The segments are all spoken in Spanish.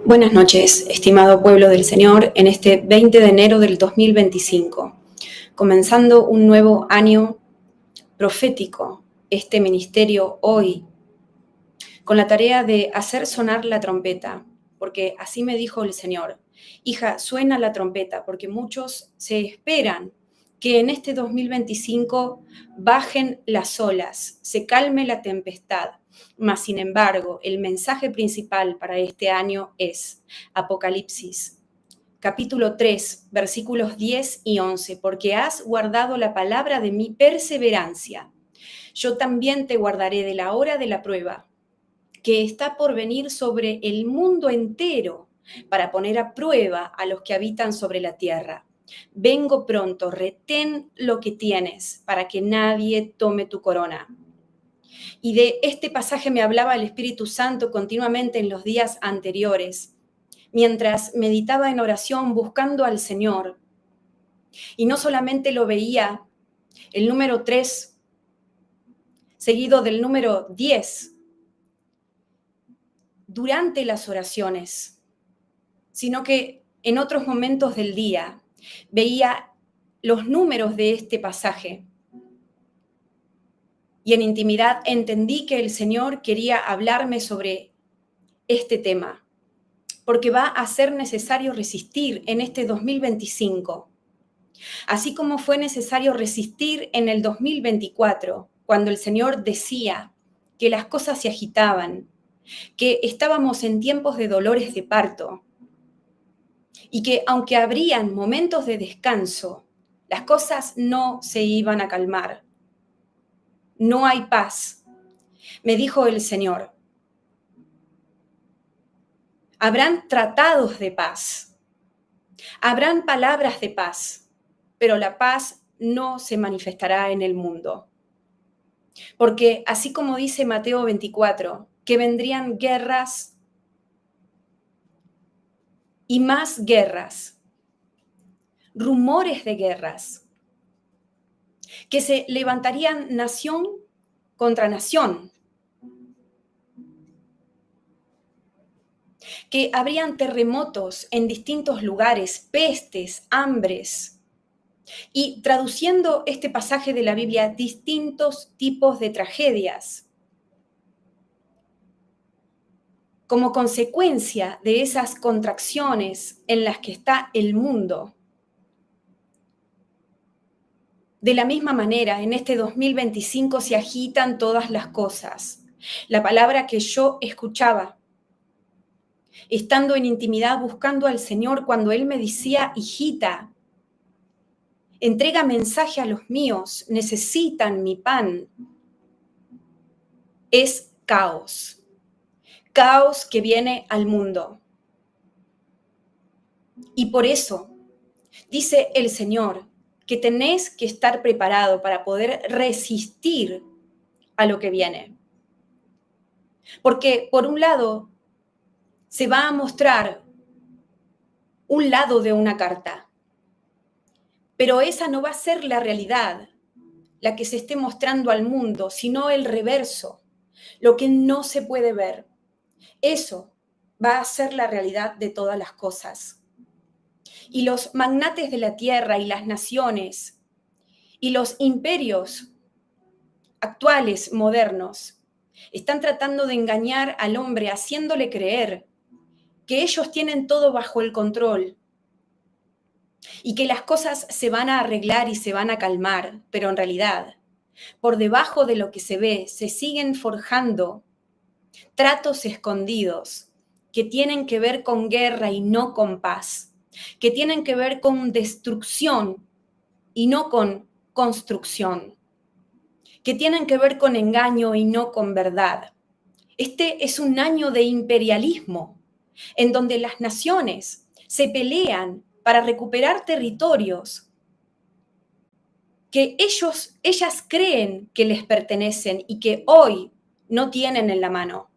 Buenas noches, estimado pueblo del Señor, en este 20 de enero del 2025, comenzando un nuevo año profético, este ministerio hoy, con la tarea de hacer sonar la trompeta, porque así me dijo el Señor: hija, suena la trompeta, porque muchos se esperan que en este 2025 bajen las olas, se calme la tempestad. Mas, sin embargo, el mensaje principal para este año es Apocalipsis, capítulo 3, versículos 10 y 11, porque has guardado la palabra de mi perseverancia. Yo también te guardaré de la hora de la prueba, que está por venir sobre el mundo entero, para poner a prueba a los que habitan sobre la tierra. Vengo pronto, retén lo que tienes, para que nadie tome tu corona. Y de este pasaje me hablaba el Espíritu Santo continuamente en los días anteriores, mientras meditaba en oración buscando al Señor. Y no solamente lo veía el número 3, seguido del número 10, durante las oraciones, sino que en otros momentos del día veía los números de este pasaje. Y en intimidad entendí que el Señor quería hablarme sobre este tema, porque va a ser necesario resistir en este 2025, así como fue necesario resistir en el 2024, cuando el Señor decía que las cosas se agitaban, que estábamos en tiempos de dolores de parto y que aunque habrían momentos de descanso, las cosas no se iban a calmar. No hay paz. Me dijo el Señor: habrán tratados de paz, habrán palabras de paz, pero la paz no se manifestará en el mundo. Porque así como dice Mateo 24, que vendrían guerras y más guerras, rumores de guerras, que se levantarían nación contra nación, que habrían terremotos en distintos lugares, pestes, hambres, y traduciendo este pasaje de la Biblia, distintos tipos de tragedias, como consecuencia de esas contracciones en las que está el mundo. De la misma manera, en este 2025 se agitan todas las cosas. La palabra que yo escuchaba, estando en intimidad buscando al Señor, cuando Él me decía: hijita, entrega mensaje a los míos, necesitan mi pan, es caos. Caos que viene al mundo. Y por eso dice el Señor que tenés que estar preparado para poder resistir a lo que viene. Porque por un lado se va a mostrar un lado de una carta, pero esa no va a ser la realidad, la que se esté mostrando al mundo, sino el reverso, lo que no se puede ver. Eso va a ser la realidad de todas las cosas. Y los magnates de la tierra y las naciones y los imperios actuales, modernos, están tratando de engañar al hombre, haciéndole creer que ellos tienen todo bajo el control y que las cosas se van a arreglar y se van a calmar, pero en realidad, por debajo de lo que se ve, se siguen forjando tratos escondidos que tienen que ver con guerra y no con paz, que tienen que ver con destrucción y no con construcción, que tienen que ver con engaño y no con verdad. Este es un año de imperialismo, en donde las naciones se pelean para recuperar territorios que ellas creen que les pertenecen y que hoy no tienen en la mano.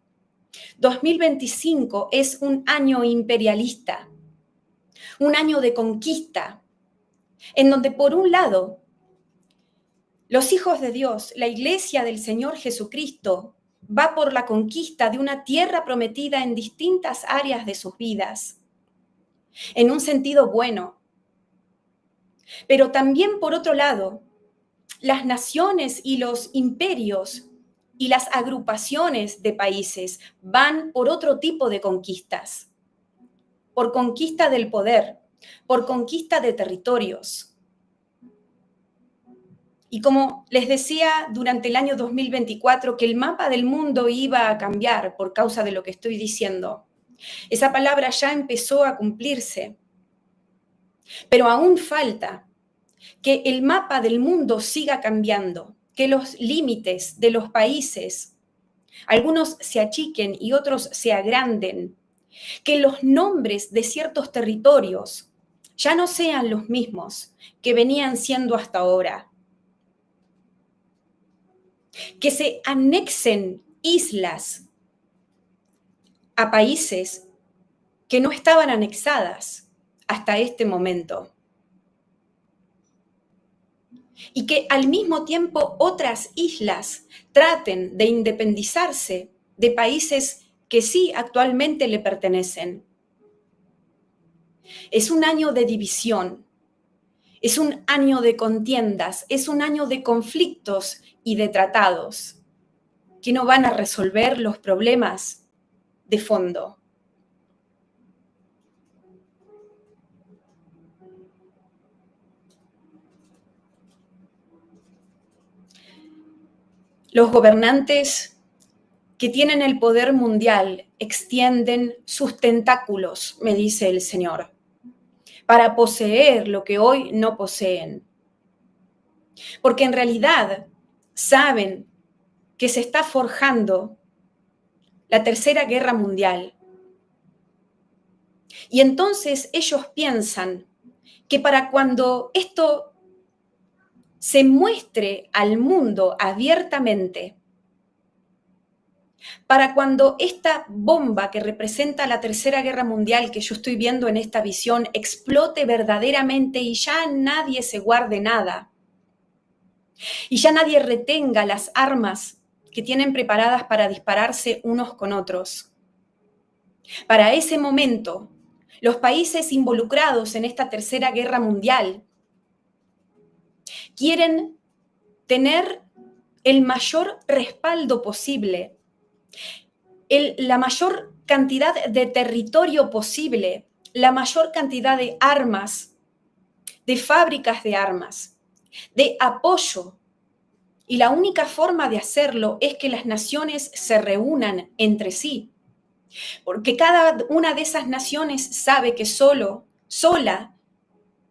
2025 es un año imperialista, un año de conquista, en donde por un lado los hijos de Dios, la iglesia del Señor Jesucristo, va por la conquista de una tierra prometida en distintas áreas de sus vidas, en un sentido bueno. Pero también, por otro lado, las naciones y los imperios y las agrupaciones de países van por otro tipo de conquistas, por conquista del poder, por conquista de territorios. Y como les decía durante el año 2024 que el mapa del mundo iba a cambiar por causa de lo que estoy diciendo, esa palabra ya empezó a cumplirse. Pero aún falta que el mapa del mundo siga cambiando, que los límites de los países, algunos se achiquen y otros se agranden, que los nombres de ciertos territorios ya no sean los mismos que venían siendo hasta ahora, que se anexen islas a países que no estaban anexadas hasta este momento. Y que al mismo tiempo otras islas traten de independizarse de países que sí actualmente le pertenecen. Es un año de división, es un año de contiendas, es un año de conflictos y de tratados que no van a resolver los problemas de fondo. Los gobernantes que tienen el poder mundial extienden sus tentáculos, me dice el Señor, para poseer lo que hoy no poseen. Porque en realidad saben que se está forjando la Tercera Guerra Mundial. Y entonces ellos piensan que para cuando esto se muestre al mundo abiertamente, para cuando esta bomba que representa la Tercera Guerra Mundial que yo estoy viendo en esta visión explote verdaderamente y ya nadie se guarde nada, y ya nadie retenga las armas que tienen preparadas para dispararse unos con otros. Para ese momento, los países involucrados en esta Tercera Guerra Mundial quieren tener el mayor respaldo posible, la mayor cantidad de territorio posible, la mayor cantidad de armas, de fábricas de armas, de apoyo. Y la única forma de hacerlo es que las naciones se reúnan entre sí, porque cada una de esas naciones sabe que sola,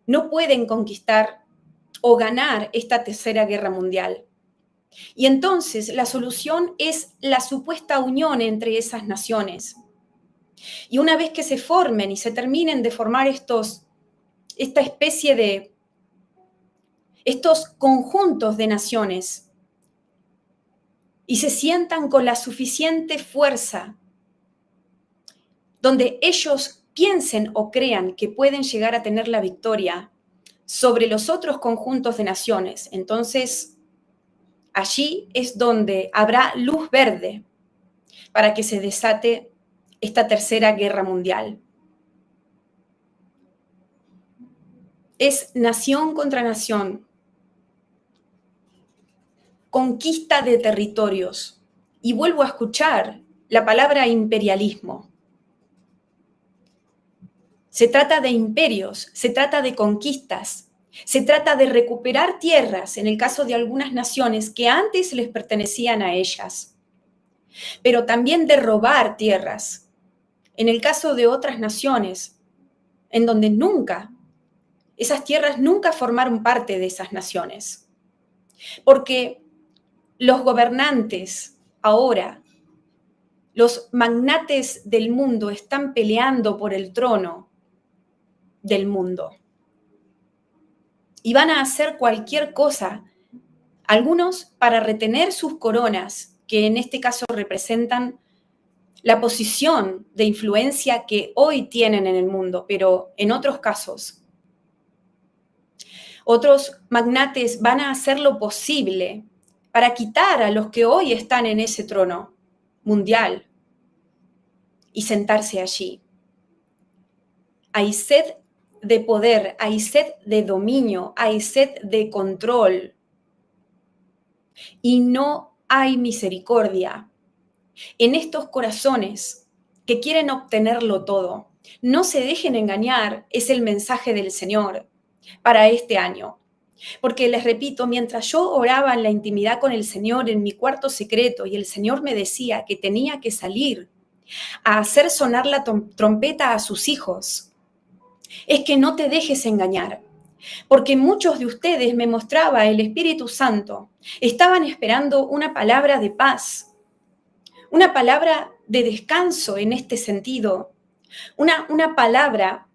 no pueden conquistar o ganar esta Tercera Guerra Mundial. Y entonces la solución es la supuesta unión entre esas naciones. Y una vez que se formen y se terminen de formar esta especie de, estos conjuntos de naciones, y se sientan con la suficiente fuerza, donde ellos piensen o crean que pueden llegar a tener la victoria sobre los otros conjuntos de naciones, entonces allí es donde habrá luz verde para que se desate esta Tercera Guerra Mundial. Es nación contra nación, conquista de territorios. Y vuelvo a escuchar la palabra imperialismo. Se trata de imperios, se trata de conquistas, se trata de recuperar tierras, en el caso de algunas naciones que antes les pertenecían a ellas, pero también de robar tierras, en el caso de otras naciones, en donde esas tierras nunca formaron parte de esas naciones. Porque los gobernantes ahora, los magnates del mundo están peleando por el trono del mundo. Y van a hacer cualquier cosa, algunos para retener sus coronas, que en este caso representan la posición de influencia que hoy tienen en el mundo, pero en otros casos Otros magnates van a hacer lo posible para quitar a los que hoy están en ese trono mundial y sentarse allí. Hay sed de poder, hay sed de dominio, hay sed de control y no hay misericordia en estos corazones que quieren obtenerlo todo. No se dejen engañar, es el mensaje del Señor para este año. Porque les repito, mientras yo oraba en la intimidad con el Señor en mi cuarto secreto y el Señor me decía que tenía que salir a hacer sonar la trompeta a sus hijos, es que no te dejes engañar. Porque muchos de ustedes, me mostraba el Espíritu Santo, estaban esperando una palabra de paz, una palabra de descanso en este sentido, una palabra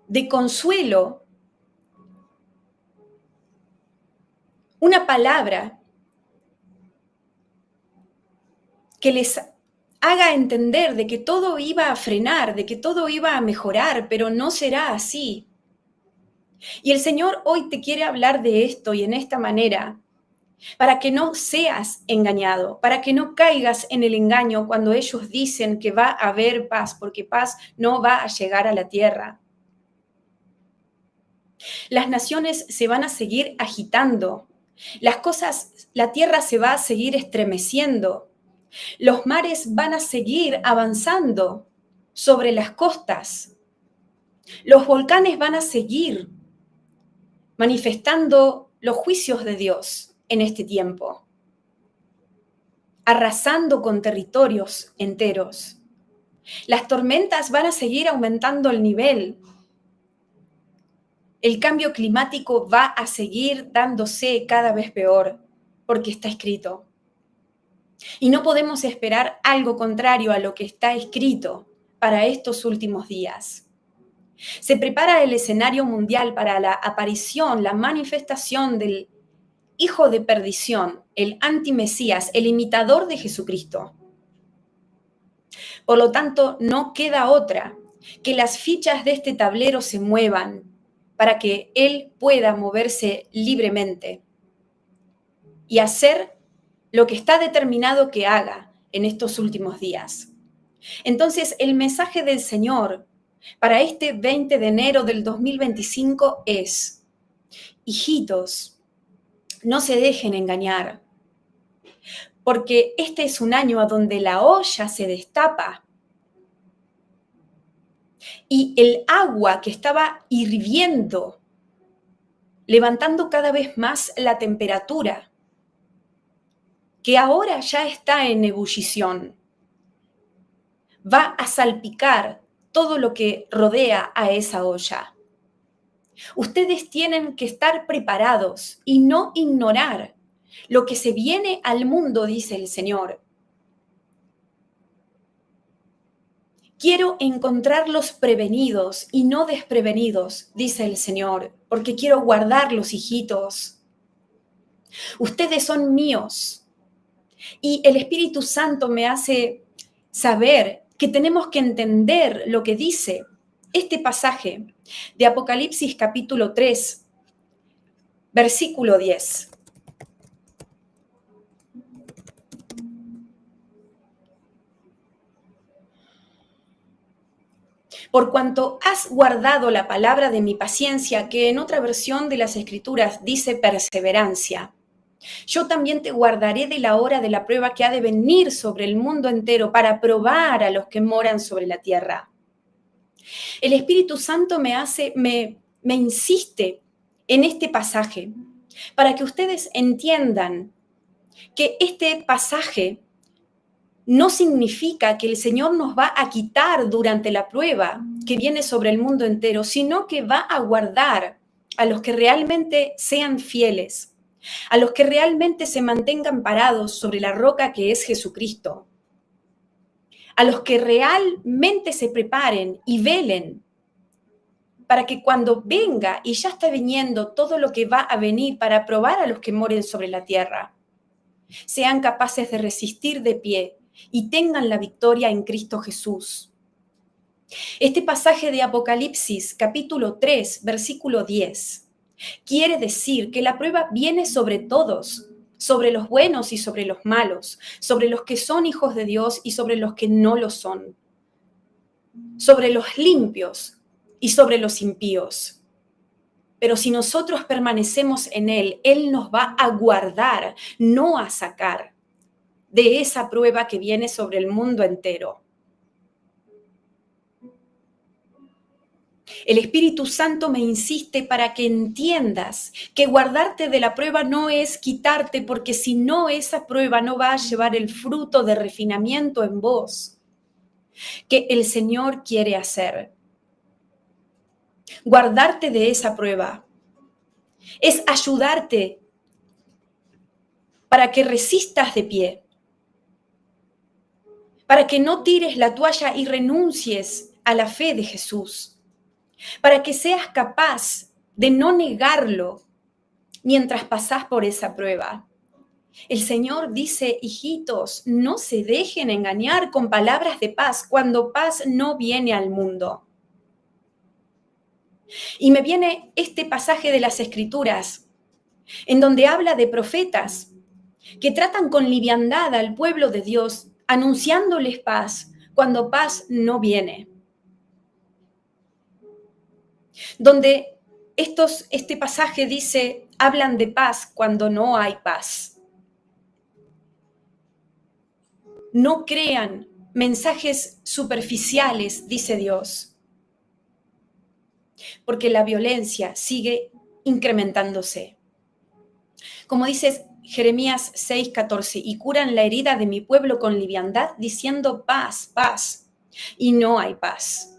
de consuelo, una palabra que les haga entender de que todo iba a frenar, de que todo iba a mejorar, pero no será así. Y el Señor hoy te quiere hablar de esto y en esta manera, para que no seas engañado, para que no caigas en el engaño cuando ellos dicen que va a haber paz, porque paz no va a llegar a la tierra. Las naciones se van a seguir agitando, la tierra se va a seguir estremeciendo, los mares van a seguir avanzando sobre las costas, los volcanes van a seguir manifestando los juicios de Dios en este tiempo, arrasando con territorios enteros. Las tormentas van a seguir aumentando el nivel. El cambio climático va a seguir dándose cada vez peor, porque está escrito. Y no podemos esperar algo contrario a lo que está escrito para estos últimos días. Se prepara el escenario mundial para la aparición, la manifestación del hijo de perdición, el antimesías, el imitador de Jesucristo. Por lo tanto, no queda otra que las fichas de este tablero se muevan para que Él pueda moverse libremente y hacer lo que está determinado que haga en estos últimos días. Entonces, el mensaje del Señor para este 20 de enero del 2025 es: hijitos, no se dejen engañar, porque este es un año a donde la olla se destapa y el agua que estaba hirviendo, levantando cada vez más la temperatura, que ahora ya está en ebullición, va a salpicar todo lo que rodea a esa olla. Ustedes tienen que estar preparados y no ignorar lo que se viene al mundo, dice el Señor. Quiero encontrarlos prevenidos y no desprevenidos, dice el Señor, porque quiero guardarlos, hijitos. Ustedes son míos. Y el Espíritu Santo me hace saber que tenemos que entender lo que dice este pasaje de Apocalipsis capítulo 3, versículo 10. Por cuanto has guardado la palabra de mi paciencia, que en otra versión de las Escrituras dice perseverancia, yo también te guardaré de la hora de la prueba que ha de venir sobre el mundo entero para probar a los que moran sobre la tierra. El Espíritu Santo me insiste en este pasaje para que ustedes entiendan que este pasaje no significa que el Señor nos va a quitar durante la prueba que viene sobre el mundo entero, sino que va a guardar a los que realmente sean fieles, a los que realmente se mantengan parados sobre la roca que es Jesucristo, a los que realmente se preparen y velen para que cuando venga, y ya está viniendo todo lo que va a venir para probar a los que moren sobre la tierra, sean capaces de resistir de pie y tengan la victoria en Cristo Jesús. Este pasaje de Apocalipsis, capítulo 3, versículo 10, quiere decir que la prueba viene sobre todos, sobre los buenos y sobre los malos, sobre los que son hijos de Dios y sobre los que no lo son, sobre los limpios y sobre los impíos. Pero si nosotros permanecemos en Él, Él nos va a guardar, no a sacar de esa prueba que viene sobre el mundo entero. El Espíritu Santo me insiste para que entiendas que guardarte de la prueba no es quitarte, porque si no, esa prueba no va a llevar el fruto de refinamiento en vos que el Señor quiere hacer. Guardarte de esa prueba es ayudarte para que resistas de pie, para que no tires la toalla y renuncies a la fe de Jesús, para que seas capaz de no negarlo mientras pasás por esa prueba. El Señor dice, hijitos, no se dejen engañar con palabras de paz cuando paz no viene al mundo. Y me viene este pasaje de las Escrituras, en donde habla de profetas que tratan con liviandad al pueblo de Dios, anunciándoles paz cuando paz no viene. Donde este pasaje dice, hablan de paz cuando no hay paz. No crean mensajes superficiales, dice Dios, porque la violencia sigue incrementándose. Como dice Jeremías 6:14, y curan la herida de mi pueblo con liviandad, diciendo paz, paz, y no hay paz.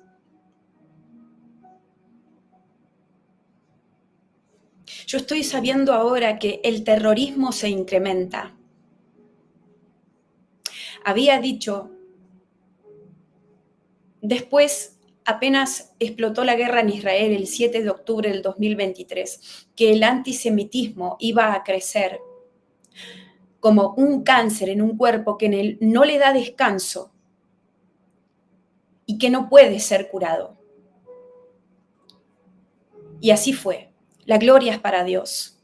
Yo estoy sabiendo ahora que el terrorismo se incrementa. Había dicho, después apenas explotó la guerra en Israel el 7 de octubre del 2023, que el antisemitismo iba a crecer como un cáncer en un cuerpo que no le da descanso y que no puede ser curado. Y así fue. La gloria es para Dios.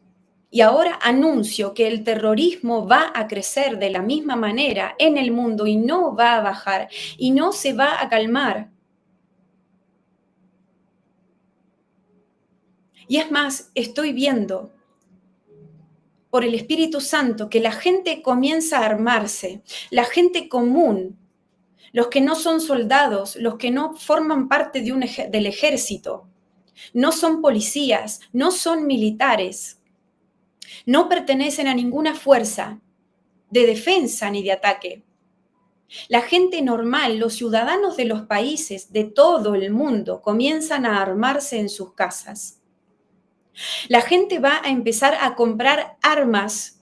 Y ahora anuncio que el terrorismo va a crecer de la misma manera en el mundo y no va a bajar y no se va a calmar. Y es más, estoy viendo por el Espíritu Santo que la gente comienza a armarse, la gente común, los que no son soldados, los que no forman parte del ejército, no son policías, no son militares, no pertenecen a ninguna fuerza de defensa ni de ataque. La gente normal, los ciudadanos de los países de todo el mundo comienzan a armarse en sus casas. La gente va a empezar a comprar armas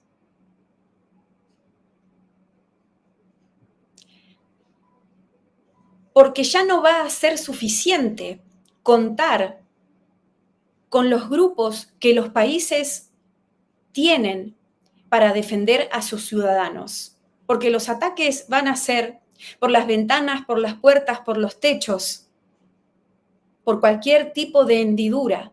porque ya no va a ser suficiente contar con los grupos que los países tienen para defender a sus ciudadanos, porque los ataques van a ser por las ventanas, por las puertas, por los techos, por cualquier tipo de hendidura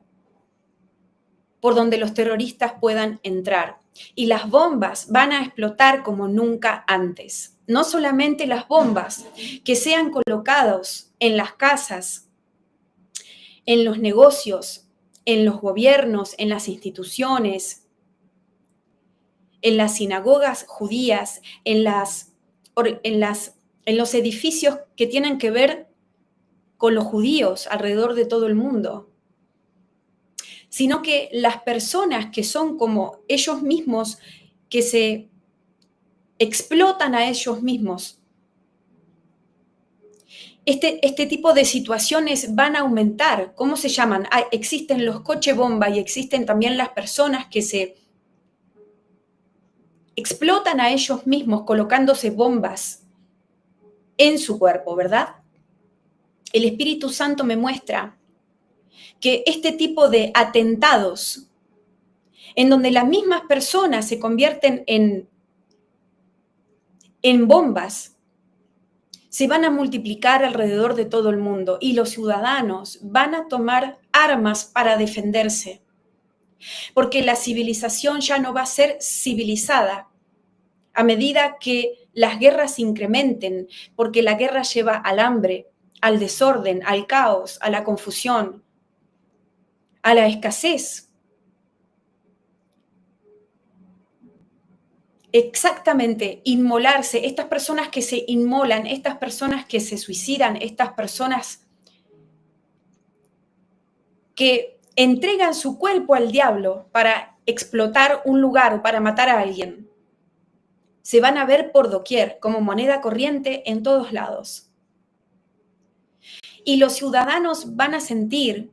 por donde los terroristas puedan entrar. Y las bombas van a explotar como nunca antes. No solamente las bombas que sean colocadas en las casas, en los negocios, en los gobiernos, en las instituciones, en las sinagogas judías, en los edificios que tienen que ver con los judíos alrededor de todo el mundo, sino que las personas que son como ellos mismos, que se explotan a ellos mismos. Este tipo de situaciones van a aumentar. ¿Cómo se llaman? Existen los coches bomba y existen también las personas que se explotan a ellos mismos colocándose bombas en su cuerpo, ¿verdad? El Espíritu Santo me muestra que este tipo de atentados, en donde las mismas personas se convierten en bombas, se van a multiplicar alrededor de todo el mundo y los ciudadanos van a tomar armas para defenderse, porque la civilización ya no va a ser civilizada a medida que las guerras incrementen, porque la guerra lleva al hambre, al desorden, al caos, a la confusión, a la escasez. Exactamente, inmolarse, estas personas que se inmolan, estas personas que se suicidan, estas personas que entregan su cuerpo al diablo para explotar un lugar o para matar a alguien, se van a ver por doquier como moneda corriente en todos lados. Y los ciudadanos van a sentirse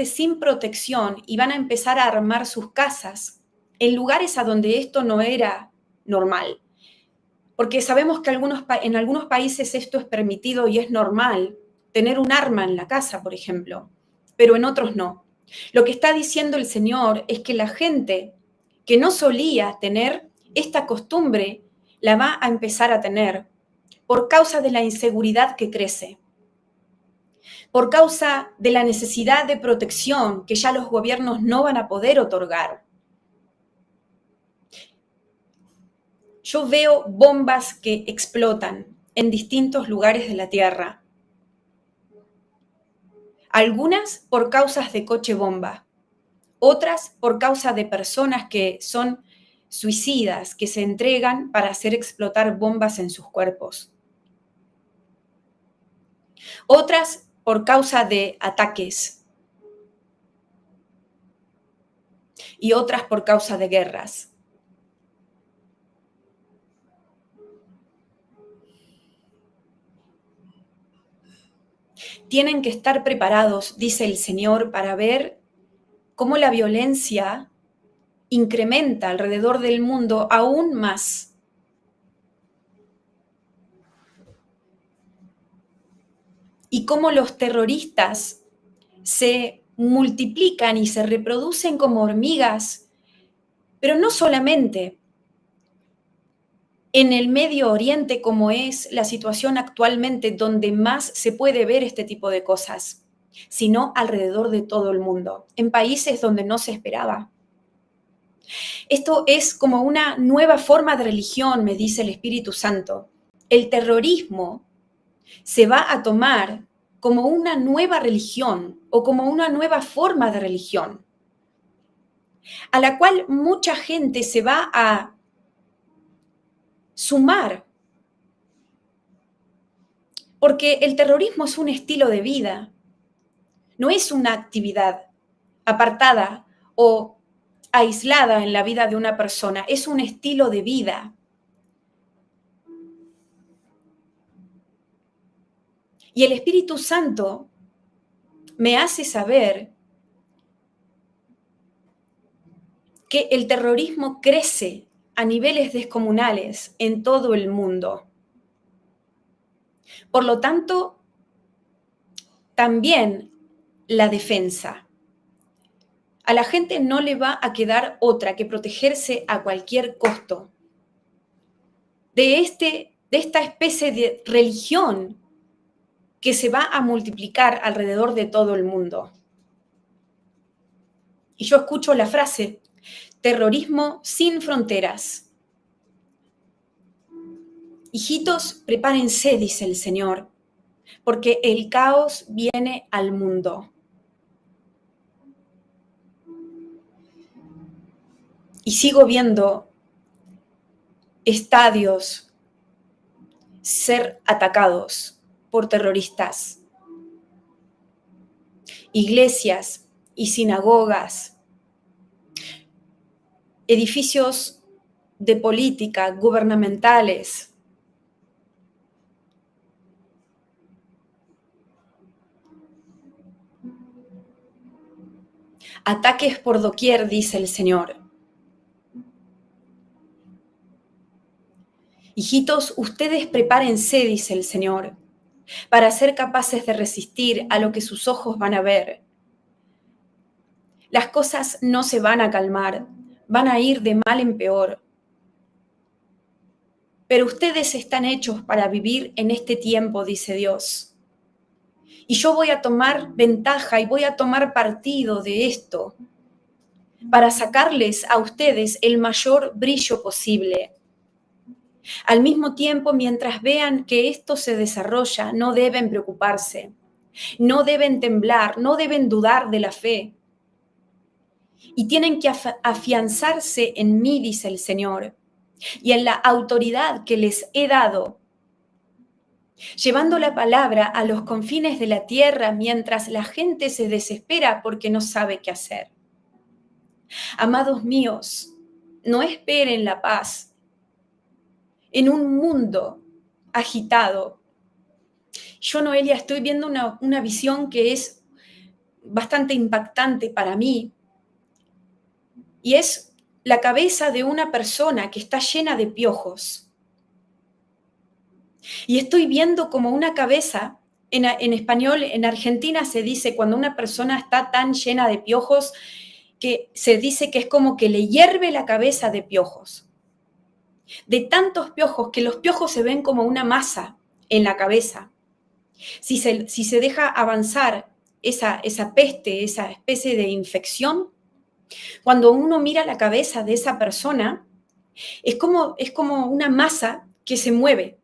sin protección y van a empezar a armar sus casas en lugares a donde esto no era normal. Porque sabemos que en algunos países esto es permitido y es normal, tener un arma en la casa, por ejemplo, pero en otros no. Lo que está diciendo el Señor es que la gente que no solía tener esta costumbre la va a empezar a tener por causa de la inseguridad que crece, por causa de la necesidad de protección que ya los gobiernos no van a poder otorgar. Yo veo bombas que explotan en distintos lugares de la Tierra. Algunas por causas de coche bomba, otras por causa de personas que son suicidas, que se entregan para hacer explotar bombas en sus cuerpos. Otras por causa de ataques y otras por causa de guerras. Tienen que estar preparados, dice el Señor, para ver cómo la violencia incrementa alrededor del mundo aún más. Y cómo los terroristas se multiplican y se reproducen como hormigas, pero no solamente en el Medio Oriente, como es la situación actualmente, donde más se puede ver este tipo de cosas, sino alrededor de todo el mundo, en países donde no se esperaba. Esto es como una nueva forma de religión, me dice el Espíritu Santo. El terrorismo se va a tomar como una nueva religión o como una nueva forma de religión, a la cual mucha gente se va a sumar, porque el terrorismo es un estilo de vida, no es una actividad apartada o aislada en la vida de una persona, es un estilo de vida. Y el Espíritu Santo me hace saber que el terrorismo crece a niveles descomunales en todo el mundo. Por lo tanto, también la defensa. A la gente no le va a quedar otra que protegerse a cualquier costo de esta especie de religión que se va a multiplicar alrededor de todo el mundo. Y yo escucho la frase, terrorismo sin fronteras. Hijitos, prepárense, dice el Señor, porque el caos viene al mundo. Y sigo viendo estadios ser atacados por terroristas, iglesias y sinagogas, edificios de política gubernamentales, ataques por doquier, dice el Señor. Hijitos, ustedes prepárense, dice el Señor, para ser capaces de resistir a lo que sus ojos van a ver. Las cosas no se van a calmar, van a ir de mal en peor. pero ustedes están hechos para vivir en este tiempo, dice Dios. Y yo voy a tomar ventaja y voy a tomar partido de esto para sacarles a ustedes el mayor brillo posible. Al mismo tiempo, mientras vean que esto se desarrolla, no deben preocuparse, no deben temblar, no deben dudar de la fe. Y tienen que afianzarse en mí, dice el Señor, y en la autoridad que les he dado, llevando la palabra a los confines de la tierra mientras la gente se desespera porque no sabe qué hacer. Amados míos, no esperen la paz en un mundo agitado. Yo, Noelia, estoy viendo una visión que es bastante impactante para mí, y es la cabeza de una persona que está llena de piojos. Y estoy viendo como una cabeza, en español, en Argentina se dice cuando una persona está tan llena de piojos, que se dice que es como que le hierve la cabeza de piojos. De tantos piojos, que los piojos se ven como una masa en la cabeza. Si se deja avanzar esa peste, esa especie de infección, cuando uno mira la cabeza de esa persona, es como una masa que se mueve.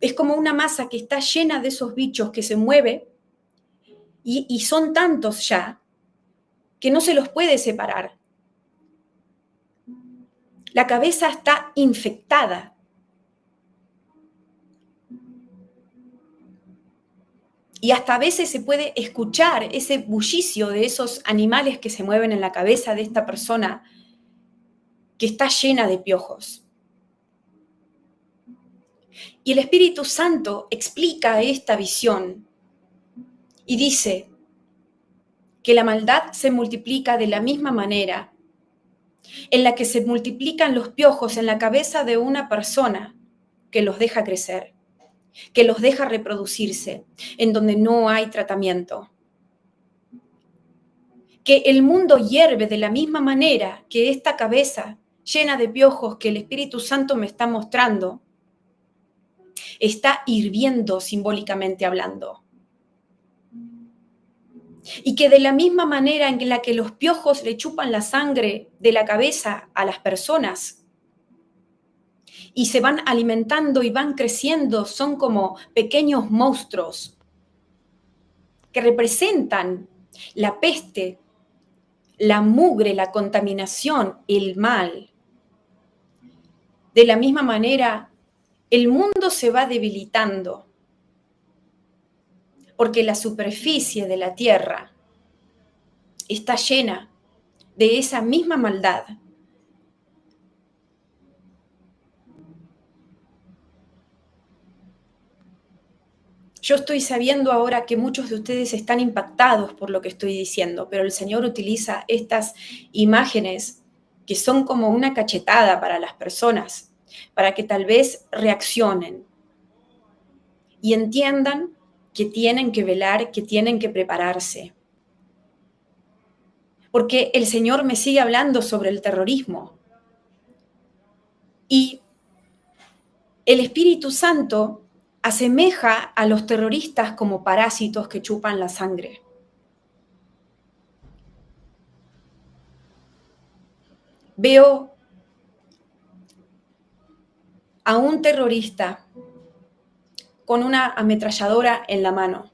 Es como una masa que está llena de esos bichos que se mueve, y son tantos ya que no se los puede separar. La cabeza está infectada. Y hasta a veces se puede escuchar ese bullicio de esos animales que se mueven en la cabeza de esta persona que está llena de piojos. Y el Espíritu Santo explica esta visión y dice que la maldad se multiplica de la misma manera en la que se multiplican los piojos en la cabeza de una persona que los deja crecer, que los deja reproducirse, en donde no hay tratamiento. Que el mundo hierve de la misma manera que esta cabeza llena de piojos que el Espíritu Santo me está mostrando está hirviendo, simbólicamente hablando. Y que de la misma manera en la que los piojos le chupan la sangre de la cabeza a las personas y se van alimentando y van creciendo, son como pequeños monstruos que representan la peste, la mugre, la contaminación, el mal. De la misma manera, el mundo se va debilitando porque la superficie de la tierra está llena de esa misma maldad. Yo estoy sabiendo ahora que muchos de ustedes están impactados por lo que estoy diciendo, pero el Señor utiliza estas imágenes que son como una cachetada para las personas, para que tal vez reaccionen y entiendan que tienen que velar, que tienen que prepararse. Porque el Señor me sigue hablando sobre el terrorismo. Y el Espíritu Santo asemeja a los terroristas como parásitos que chupan la sangre. Veo a un terrorista con una ametralladora en la mano,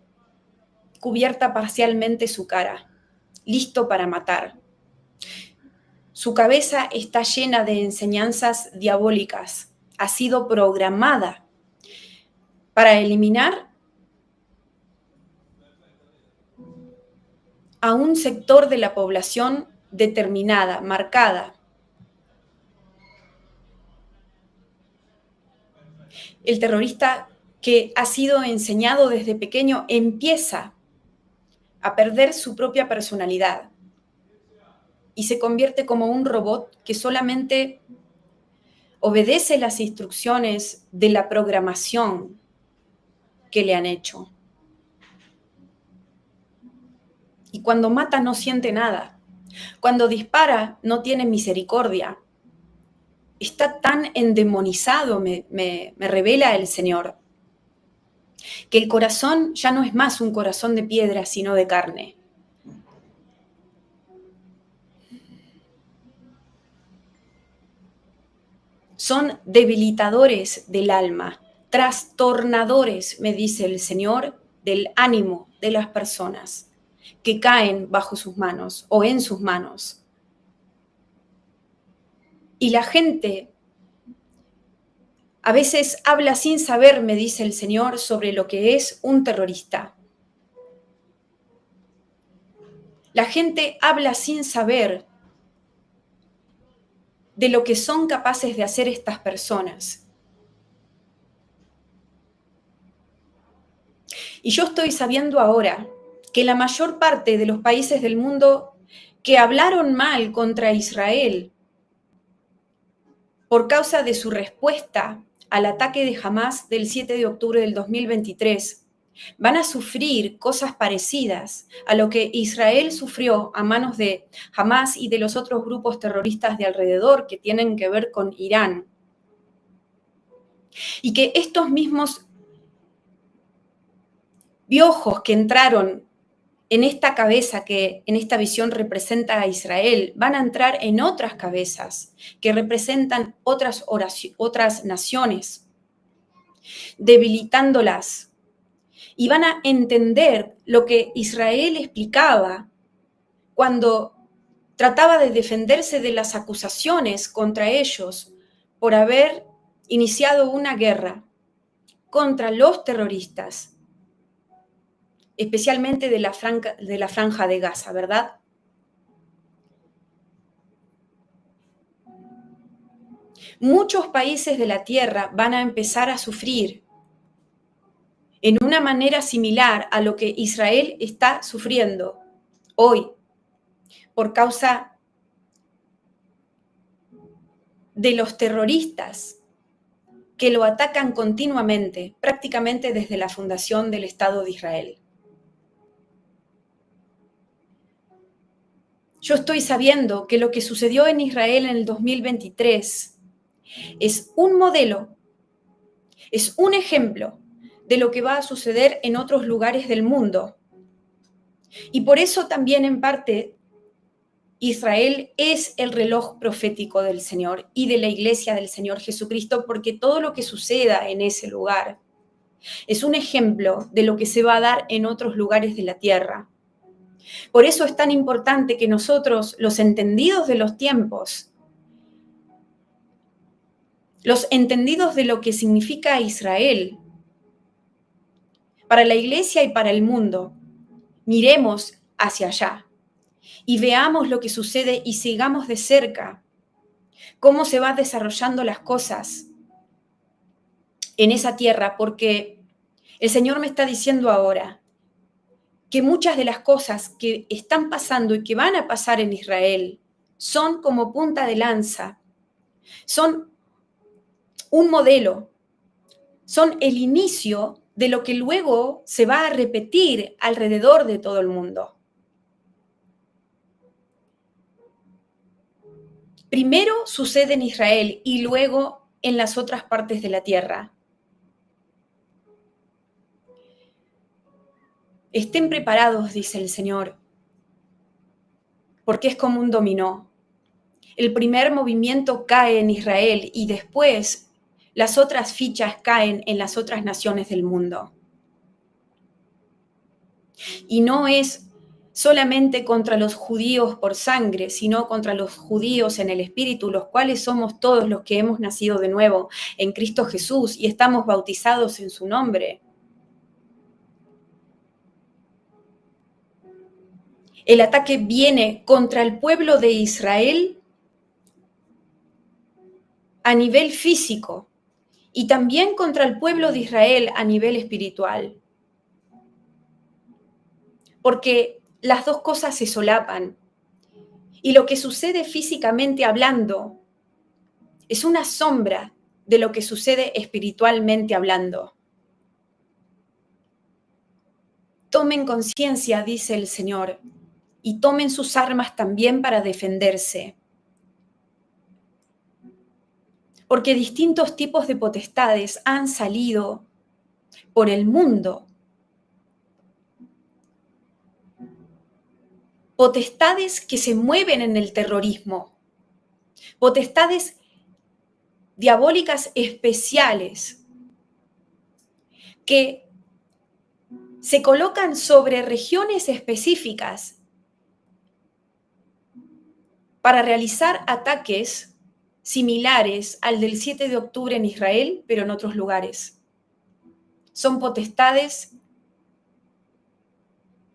cubierta parcialmente su cara, listo para matar. Su cabeza está llena de enseñanzas diabólicas, ha sido programada para eliminar a un sector de la población determinada, marcada. El terrorista que ha sido enseñado desde pequeño empieza a perder su propia personalidad y se convierte como un robot que solamente obedece las instrucciones de la programación que le han hecho. Y cuando mata no siente nada. Cuando dispara no tiene misericordia. está tan endemonizado, me revela el Señor, que el corazón ya no es más un corazón de piedra, sino de carne. Son debilitadores del alma, trastornadores, me dice el Señor, del ánimo de las personas que caen bajo sus manos o en sus manos. Y la gente a veces habla sin saber, me dice el Señor, sobre lo que es un terrorista. La gente habla sin saber de lo que son capaces de hacer estas personas. Y yo estoy sabiendo ahora que la mayor parte de los países del mundo que hablaron mal contra Israel por causa de su respuesta al ataque de Hamás del 7 de octubre del 2023, van a sufrir cosas parecidas a lo que Israel sufrió a manos de Hamás y de los otros grupos terroristas de alrededor que tienen que ver con Irán. Y que estos mismos piojos que entraron en esta cabeza que en esta visión representa a Israel, van a entrar en otras cabezas que representan otras naciones, debilitándolas. Y van a entender lo que Israel explicaba cuando trataba de defenderse de las acusaciones contra ellos por haber iniciado una guerra contra los terroristas, especialmente de la franja de Gaza, ¿verdad? Muchos países de la Tierra van a empezar a sufrir en una manera similar a lo que Israel está sufriendo hoy por causa de los terroristas que lo atacan continuamente, prácticamente desde la fundación del Estado de Israel. Yo estoy sabiendo que lo que sucedió en Israel en el 2023 es un modelo, es un ejemplo de lo que va a suceder en otros lugares del mundo. Y por eso también en parte Israel es el reloj profético del Señor y de la iglesia del Señor Jesucristo, porque todo lo que suceda en ese lugar es un ejemplo de lo que se va a dar en otros lugares de la tierra. Por eso es tan importante que nosotros, los entendidos de los tiempos, los entendidos de lo que significa Israel para la iglesia y para el mundo, miremos hacia allá y veamos lo que sucede y sigamos de cerca cómo se van desarrollando las cosas en esa tierra, porque el Señor me está diciendo ahora que muchas de las cosas que están pasando y que van a pasar en Israel son como punta de lanza, son un modelo, son el inicio de lo que luego se va a repetir alrededor de todo el mundo. Primero sucede en Israel y luego en las otras partes de la tierra. Estén preparados, dice el Señor, porque es como un dominó. El primer movimiento cae en Israel y después las otras fichas caen en las otras naciones del mundo. Y no es solamente contra los judíos por sangre, sino contra los judíos en el espíritu, los cuales somos todos los que hemos nacido de nuevo en Cristo Jesús y estamos bautizados en su nombre. El ataque viene contra el pueblo de Israel a nivel físico y también contra el pueblo de Israel a nivel espiritual. Porque las dos cosas se solapan. Y lo que sucede físicamente hablando es una sombra de lo que sucede espiritualmente hablando. Tomen conciencia, dice el Señor, y tomen sus armas también para defenderse. porque distintos tipos de potestades han salido por el mundo. Potestades que se mueven en el terrorismo, potestades diabólicas especiales que se colocan sobre regiones específicas para realizar ataques similares al del 7 de octubre en Israel, pero en otros lugares. Son potestades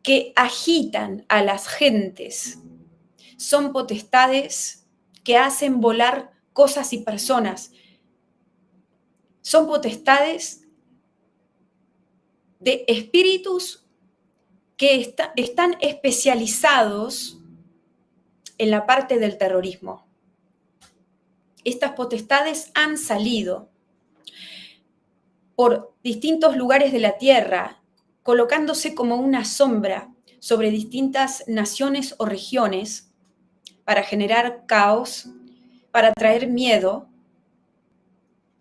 que agitan a las gentes. Son potestades que hacen volar cosas y personas. Son potestades de espíritus que están especializados en la parte del terrorismo. Estas potestades han salido por distintos lugares de la tierra, colocándose como una sombra sobre distintas naciones o regiones para generar caos, para traer miedo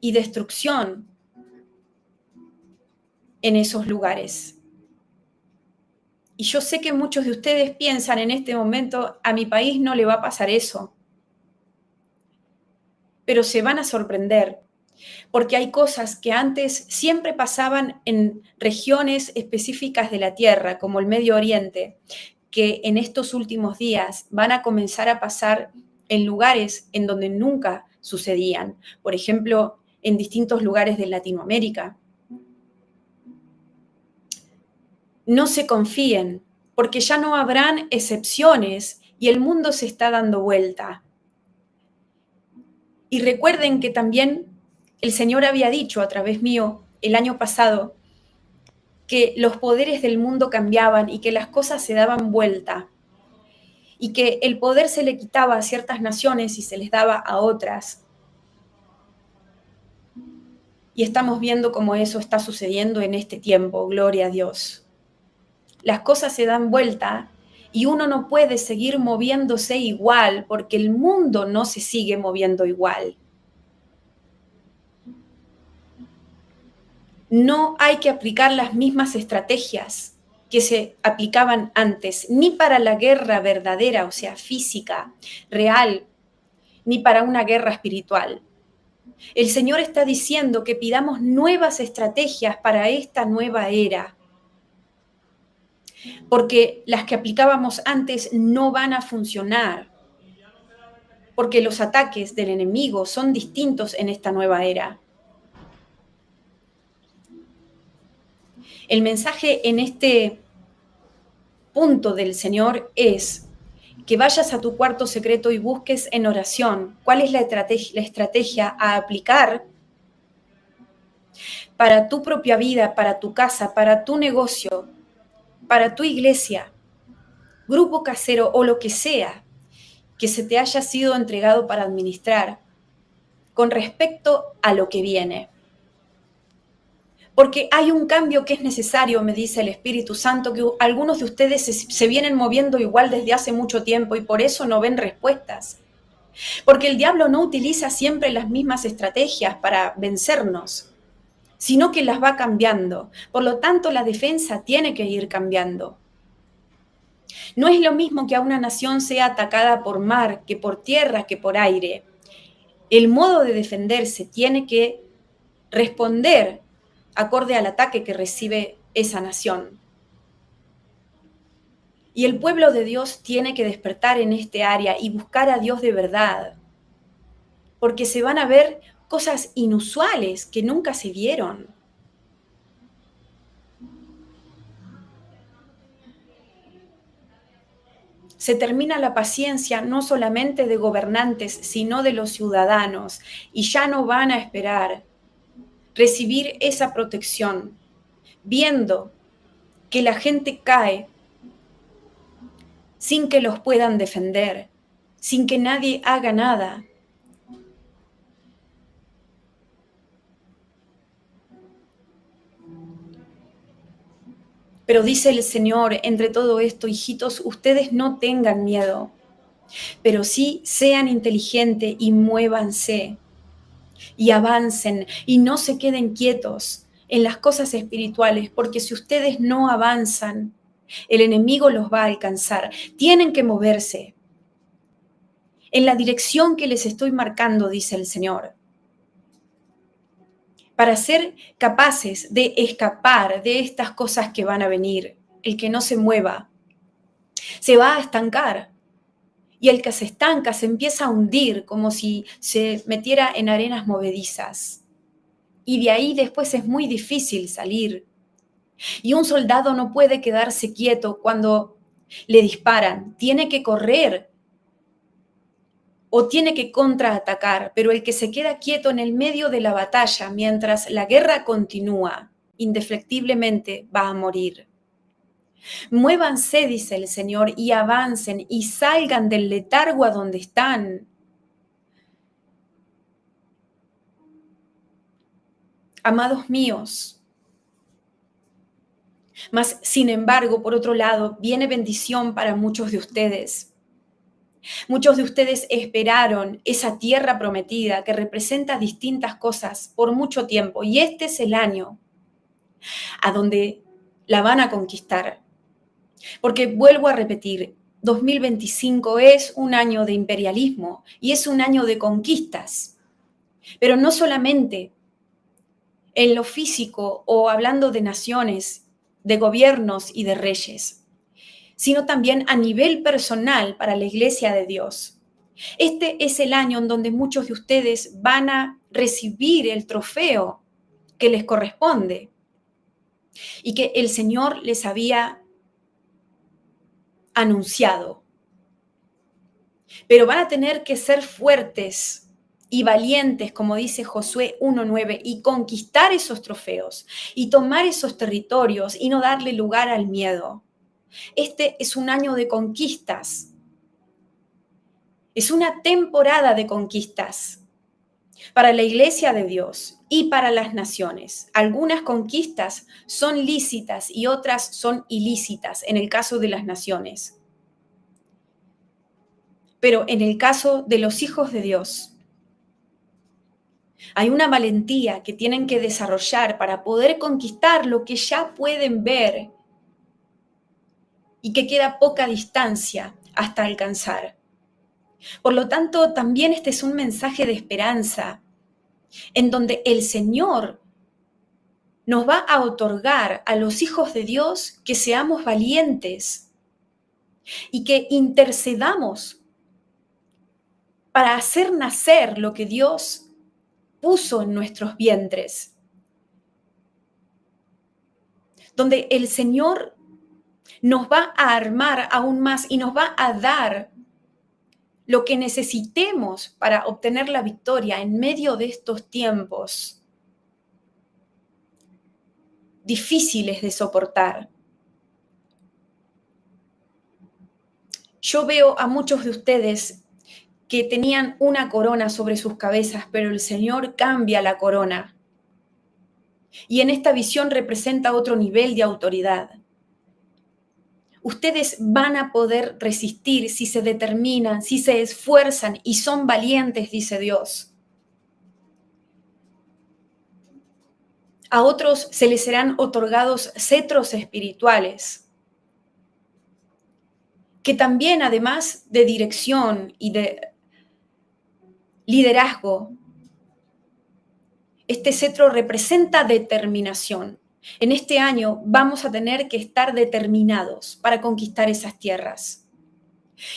y destrucción en esos lugares. Y yo sé que muchos de ustedes piensan en este momento, a mi país no le va a pasar eso. Pero se van a sorprender, porque hay cosas que antes siempre pasaban en regiones específicas de la tierra, como el Medio Oriente, que en estos últimos días van a comenzar a pasar en lugares en donde nunca sucedían. Por ejemplo, en distintos lugares de Latinoamérica. No se confíen, porque ya no habrán excepciones y el mundo se está dando vuelta. Y recuerden que también el Señor había dicho a través mío el año pasado que los poderes del mundo cambiaban y que las cosas se daban vuelta y que el poder se le quitaba a ciertas naciones y se les daba a otras. Y estamos viendo cómo eso está sucediendo en este tiempo, gloria a Dios. Las cosas se dan vuelta y uno no puede seguir moviéndose igual porque el mundo no se sigue moviendo igual. No hay que aplicar las mismas estrategias que se aplicaban antes, ni para la guerra verdadera, o sea, física, real, ni para una guerra espiritual. El Señor está diciendo que pidamos nuevas estrategias para esta nueva era, porque las que aplicábamos antes no van a funcionar, porque los ataques del enemigo son distintos en esta nueva era. El mensaje en este punto del Señor es que vayas a tu cuarto secreto y busques en oración cuál es la estrategia a aplicar para tu propia vida, para tu casa, para tu negocio, para tu iglesia, grupo casero o lo que sea que se te haya sido entregado para administrar con respecto a lo que viene. Porque hay un cambio que es necesario, me dice el Espíritu Santo, que algunos de ustedes se vienen moviendo igual desde hace mucho tiempo y por eso no ven respuestas. Porque el diablo no utiliza siempre las mismas estrategias para vencernos, sino que las va cambiando. Por lo tanto, la defensa tiene que ir cambiando. No es lo mismo que a una nación sea atacada por mar, que por tierra, que por aire. El modo de defenderse tiene que responder acorde al ataque que recibe esa nación. Y el pueblo de Dios tiene que despertar en este área y buscar a Dios de verdad, porque se van a ver cosas inusuales que nunca se vieron. Se termina la paciencia no solamente de gobernantes, sino de los ciudadanos, y ya no van a esperar recibir esa protección, viendo que la gente cae sin que los puedan defender, sin que nadie haga nada. Pero dice el Señor, entre todo esto, hijitos, ustedes no tengan miedo, pero sí sean inteligentes y muévanse. y avancen y no se queden quietos en las cosas espirituales, porque si ustedes no avanzan, el enemigo los va a alcanzar. Tienen que moverse en la dirección que les estoy marcando, dice el Señor, para ser capaces de escapar de estas cosas que van a venir. El que no se mueva se va a estancar. Y el que se estanca se empieza a hundir como si se metiera en arenas movedizas. Y de ahí después es muy difícil salir. Y un soldado no puede quedarse quieto cuando le disparan. Tiene que correr o tiene que contraatacar. Pero el que se queda quieto en el medio de la batalla mientras la guerra continúa, indefectiblemente va a morir. Muévanse, dice el Señor, y avancen y salgan del letargo a donde están. Amados míos, mas sin embargo, por otro lado, viene bendición para muchos de ustedes. Muchos de ustedes esperaron esa tierra prometida que representa distintas cosas por mucho tiempo y este es el año a donde la van a conquistar. Porque vuelvo a repetir, 2025 es un año de imperialismo y es un año de conquistas, pero no solamente en lo físico o hablando de naciones, de gobiernos y de reyes, sino también a nivel personal para la Iglesia de Dios. Este es el año en donde muchos de ustedes van a recibir el trofeo que les corresponde y que el Señor les había anunciado. Pero van a tener que ser fuertes y valientes, como dice Josué 1:9, y conquistar esos trofeos y tomar esos territorios y no darle lugar al miedo. Este es un año de conquistas. Es una temporada de conquistas para la Iglesia de Dios y para las naciones. Algunas conquistas son lícitas y otras son ilícitas en el caso de las naciones. Pero en el caso de los hijos de Dios, hay una valentía que tienen que desarrollar para poder conquistar lo que ya pueden ver y que queda poca distancia hasta alcanzar. Por lo tanto, también este es un mensaje de esperanza, en donde el Señor nos va a otorgar a los hijos de Dios que seamos valientes y que intercedamos para hacer nacer lo que Dios puso en nuestros vientres, donde el Señor nos va a armar aún más y nos va a dar lo que necesitemos para obtener la victoria en medio de estos tiempos difíciles de soportar. Yo veo a muchos de ustedes que tenían una corona sobre sus cabezas, pero el Señor cambia la corona. Y en esta visión representa otro nivel de autoridad. Ustedes van a poder resistir si se determinan, si se esfuerzan y son valientes, dice Dios. A otros se les serán otorgados cetros espirituales, que también, además de dirección y de liderazgo, este cetro representa determinación. En este año vamos a tener que estar determinados para conquistar esas tierras.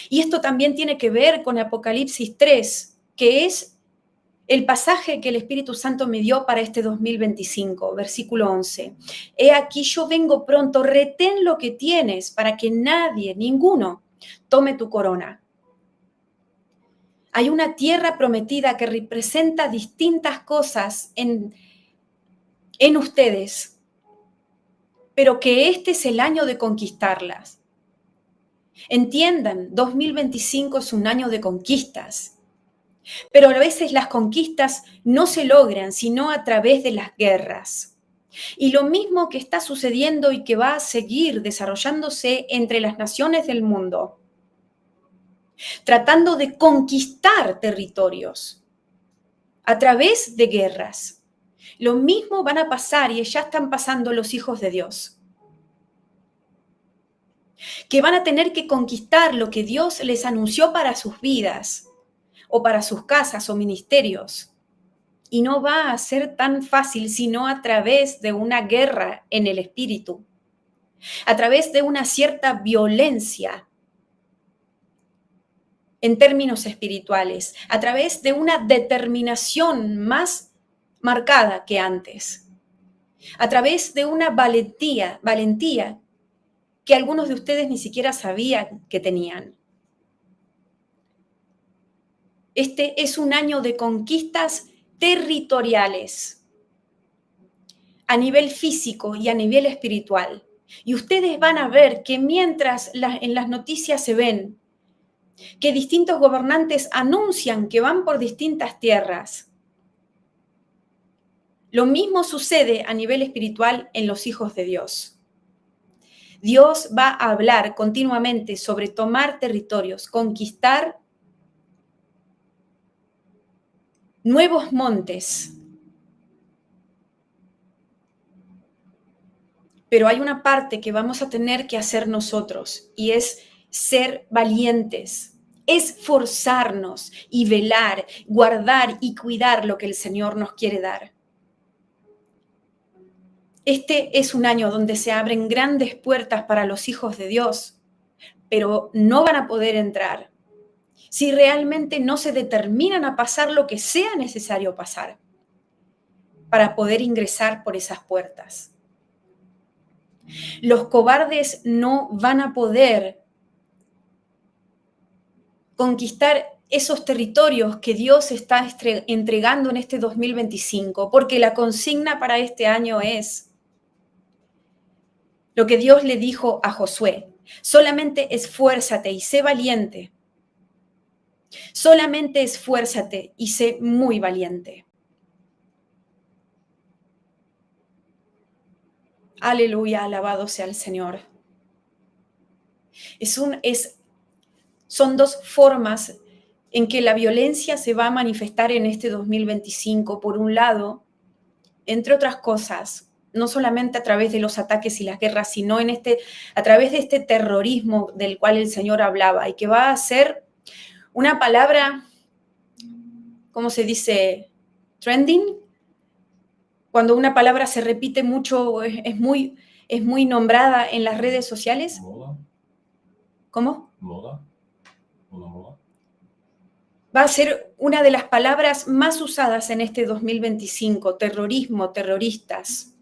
Y esto también tiene que ver con Apocalipsis 3, que es el pasaje que el Espíritu Santo me dio para este 2025, versículo 11. He aquí yo vengo pronto, retén lo que tienes para que nadie, ninguno, tome tu corona. Hay una tierra prometida que representa distintas cosas en ustedes, pero que este es el año de conquistarlas. Entiendan, 2025 es un año de conquistas, pero a veces las conquistas no se logran sino a través de las guerras. Y lo mismo que está sucediendo y que va a seguir desarrollándose entre las naciones del mundo, tratando de conquistar territorios. a través de guerras. Lo mismo van a pasar y ya están pasando los hijos de Dios, que van a tener que conquistar lo que Dios les anunció para sus vidas o para sus casas o ministerios. Y no va a ser tan fácil sino a través de una guerra en el espíritu, a través de una cierta violencia en términos espirituales, a través de una determinación más marcada que antes, a través de una valentía que algunos de ustedes ni siquiera sabían que tenían. Este es un año de conquistas territoriales a nivel físico y a nivel espiritual. Y ustedes van a ver que mientras en las noticias se ven que distintos gobernantes anuncian que van por distintas tierras, lo mismo sucede a nivel espiritual en los hijos de Dios. Dios va a hablar continuamente sobre tomar territorios, conquistar nuevos montes. Pero hay una parte que vamos a tener que hacer nosotros y es ser valientes, esforzarnos y velar, guardar y cuidar lo que el Señor nos quiere dar. Este es un año donde se abren grandes puertas para los hijos de Dios, pero no van a poder entrar si realmente no se determinan a pasar lo que sea necesario pasar para poder ingresar por esas puertas. Los cobardes no van a poder conquistar esos territorios que Dios está entregando en este 2025, porque la consigna para este año es lo que Dios le dijo a Josué: solamente esfuérzate y sé valiente. Solamente esfuérzate y sé muy valiente. Aleluya, alabado sea el Señor. Son dos formas en que la violencia se va a manifestar en este 2025. Por un lado, entre otras cosas, no solamente a través de los ataques y las guerras, sino a través de este terrorismo del cual el Señor hablaba y que va a ser una palabra, ¿cómo se dice? Trending. Cuando una palabra se repite mucho, es muy nombrada en las redes sociales. ¿Moda? ¿Cómo? ¿Moda? ¿Una moda? Va a ser una de las palabras más usadas en este 2025, terrorismo, terroristas.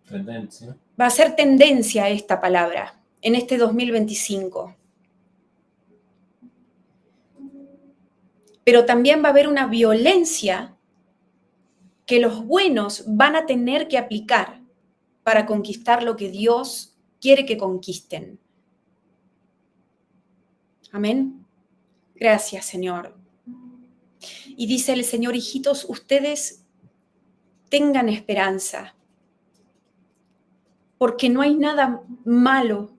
Tendencia. Va a ser tendencia esta palabra en este 2025. Pero también va a haber una violencia que los buenos van a tener que aplicar para conquistar lo que Dios quiere que conquisten. Amén. Gracias, Señor. Y dice el Señor: hijitos, ustedes tengan esperanza, porque no hay nada malo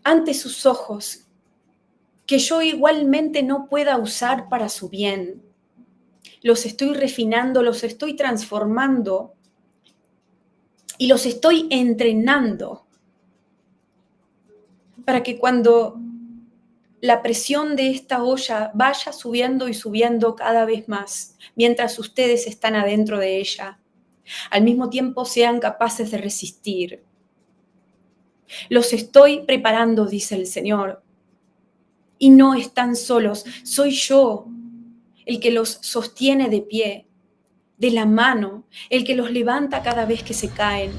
ante sus ojos que yo igualmente no pueda usar para su bien. Los estoy refinando, los estoy transformando y los estoy entrenando para que cuando la presión de esta olla vaya subiendo y subiendo cada vez más, mientras ustedes están adentro de ella, al mismo tiempo sean capaces de resistir. Los estoy preparando, dice el Señor, y no están solos, soy yo el que los sostiene de pie, de la mano, el que los levanta cada vez que se caen.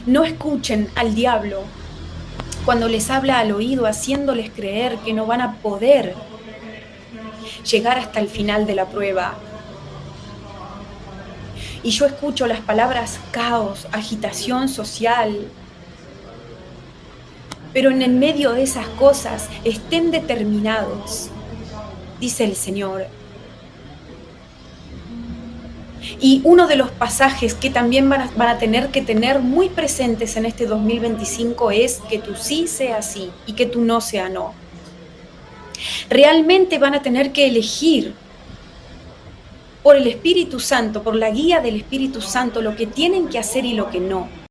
No escuchen al diablo cuando les habla al oído, haciéndoles creer que no van a poder llegar hasta el final de la prueba. Y yo escucho las palabras caos, agitación social. Pero en el medio de esas cosas, estén determinados, dice el Señor. Y uno de los pasajes que también van a tener que tener muy presentes en este 2025 es que tu sí sea sí y que tu no sea no. Realmente van a tener que elegir por el Espíritu Santo, por la guía del Espíritu Santo, lo que tienen que hacer y lo que no.